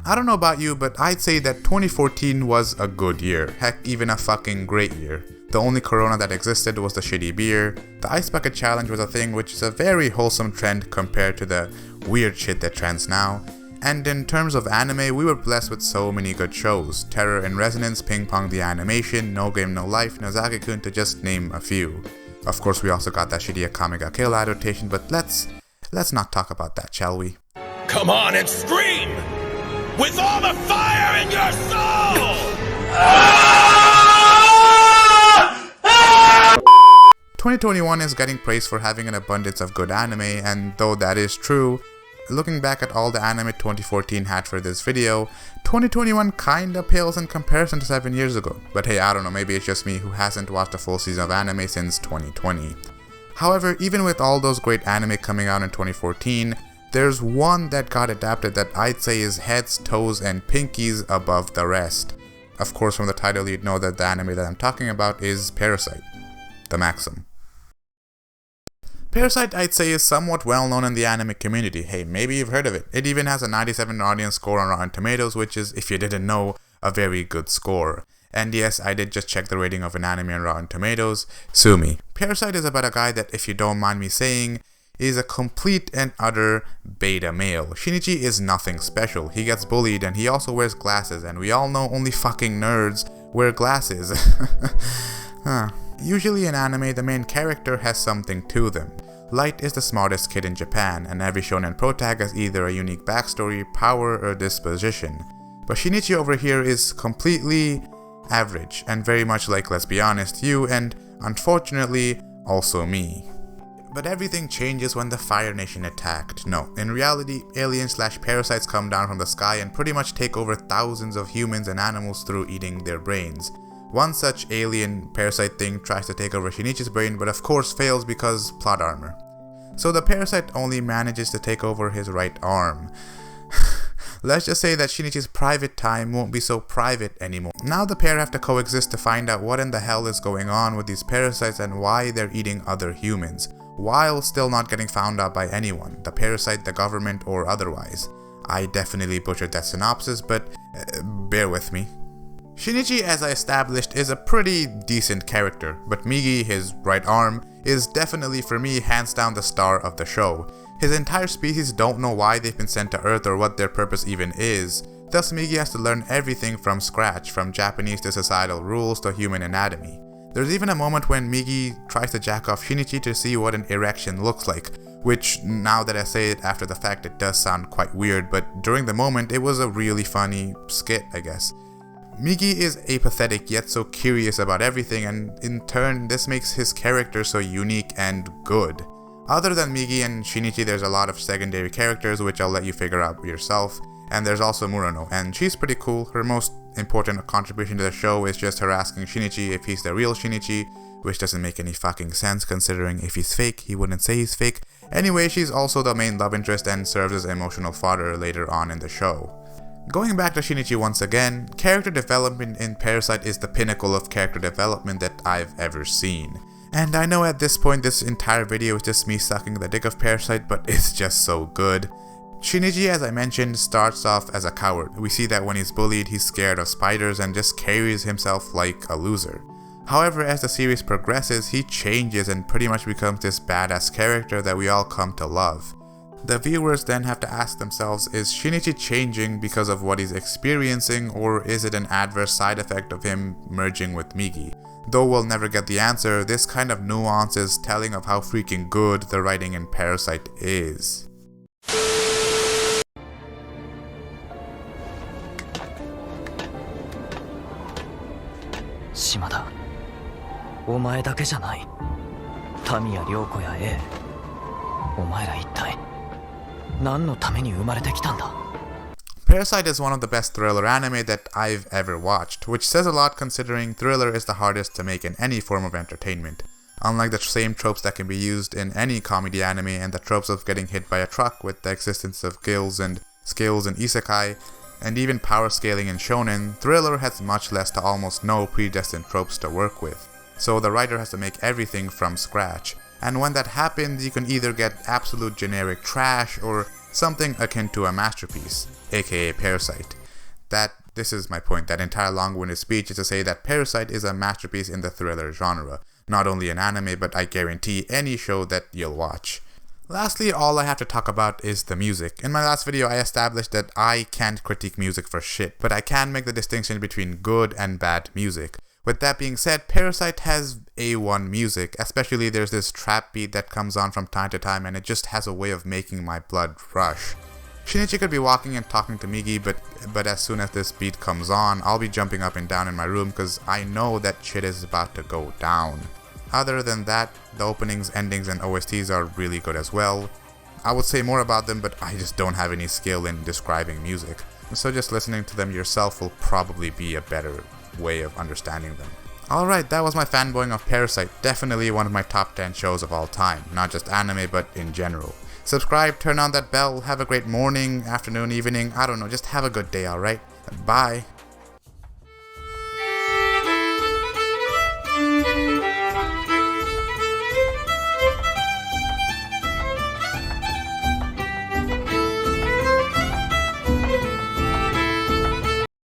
I don't know about you, but I'd say that 2014 was a good year. Heck, even a fucking great year. The only corona that existed was the shitty beer. The Ice Bucket Challenge was a thing, which is a very wholesome trend compared to the weird shit that trends now. And in terms of anime, we were blessed with so many good shows. Terror in Resonance, Ping Pong the Animation, No Game No Life, Nozaki-kun, to just name a few. Of course, we also got that shitty Akame ga Kill adaptation, but let's not talk about that, shall we? Come on and scream! With all the fire in your soul! 2021 is getting praised for having an abundance of good anime, and though that is true, looking back at all the anime 2014 had for this video, 2021 kinda pales in comparison to 7 years ago. But hey, I don't know, maybe it's just me who hasn't watched a full season of anime since 2020. However, even with all those great anime coming out in 2014, there's one that got adapted that I'd say is heads, toes, and pinkies above the rest. Of course, from the title you'd know that the anime that I'm talking about is Parasyte, the Maxim. Parasyte, I'd say, is somewhat well known in the anime community. Hey, maybe you've heard of it. It even has a 97 audience score on Rotten Tomatoes, which is, if you didn't know, a very good score. And yes, I did just check the rating of an anime on Rotten Tomatoes. Sue me. Parasyte is about a guy that, if you don't mind me saying, is a complete and utter beta male. Shinichi is nothing special. He gets bullied and he also wears glasses, and we all know only fucking nerds wear glasses. Usually in anime, the main character has something to them. Light is the smartest kid in Japan, and every shonen protag has either a unique backstory, power, or disposition. But Shinichi over here is completely average, and very much like, let's be honest, you, and unfortunately, also me. But everything changes when the Fire Nation attacked. No, in reality, aliens/parasites come down from the sky and pretty much take over thousands of humans and animals through eating their brains. One such alien parasite thing tries to take over Shinichi's brain, but of course fails because plot armor. So the parasite only manages to take over his right arm. Let's just say that Shinichi's private time won't be so private anymore. Now the pair have to coexist to find out what in the hell is going on with these parasites and why they're eating other humans, while still not getting found out by anyone, the parasite, the government, or otherwise. I definitely butchered that synopsis, but bear with me. Shinichi, as I established, is a pretty decent character, but Migi, his right arm, is definitely for me hands down the star of the show. His entire species don't know why they've been sent to Earth or what their purpose even is, thus Migi has to learn everything from scratch, from Japanese to societal rules to human anatomy. There's even a moment when Migi tries to jack off Shinichi to see what an erection looks like, which, now that I say it after the fact, it does sound quite weird, but during the moment it was a really funny skit, I guess. Migi is apathetic yet so curious about everything, and in turn this makes his character so unique and good. Other than Migi and Shinichi, there's a lot of secondary characters which I'll let you figure out yourself, and there's also Murano, and she's pretty cool. Her most important contribution to the show is just her asking Shinichi if he's the real Shinichi, which doesn't make any fucking sense considering if he's fake, he wouldn't say he's fake. Anyway, she's also the main love interest and serves as emotional fodder later on in the show. Going back to Shinichi once again, character development in Parasyte is the pinnacle of character development that I've ever seen. And I know at this point this entire video is just me sucking the dick of Parasyte, but it's just so good. Shinichi, as I mentioned, starts off as a coward. We see that when he's bullied, he's scared of spiders and just carries himself like a loser. However, as the series progresses, he changes and pretty much becomes this badass character that we all come to love. The viewers then have to ask themselves, is Shinichi changing because of what he's experiencing, or is it an adverse side effect of him merging with Migi? Though we'll never get the answer, this kind of nuance is telling of how freaking good the writing in Parasyte is. 島田、お前だけじゃない。民や涼子やA、お前ら一体何のために生まれてきたんだ? Parasyte is one of the best thriller anime that I've ever watched, which says a lot considering thriller is the hardest to make in any form of entertainment. Unlike the same tropes that can be used in any comedy anime and the tropes of getting hit by a truck with the existence of skills in isekai, and even power scaling in shonen, thriller has much less to almost no predestined tropes to work with. So the writer has to make everything from scratch. And when that happens, you can either get absolute generic trash or something akin to a masterpiece, aka Parasyte. This is my point. That entire long-winded speech is to say that Parasyte is a masterpiece in the thriller genre. Not only an anime, but I guarantee any show that you'll watch. Lastly, all I have to talk about is the music. In my last video, I established that I can't critique music for shit, but I can make the distinction between good and bad music. With that being said, Parasyte has A1 music, especially there's this trap beat that comes on from time to time and it just has a way of making my blood rush. Shinichi could be walking and talking to Migi, but as soon as this beat comes on, I'll be jumping up and down in my room because I know that shit is about to go down. Other than that, the openings, endings, and OSTs are really good as well. I would say more about them, but I just don't have any skill in describing music, so just listening to them yourself will probably be a better way of understanding them. Alright, that was my fanboying of Parasyte, definitely one of my top 10 shows of all time, not just anime but in general. Subscribe, turn on that bell, have a great morning, afternoon, evening, I don't know, just have a good day, alright? Bye!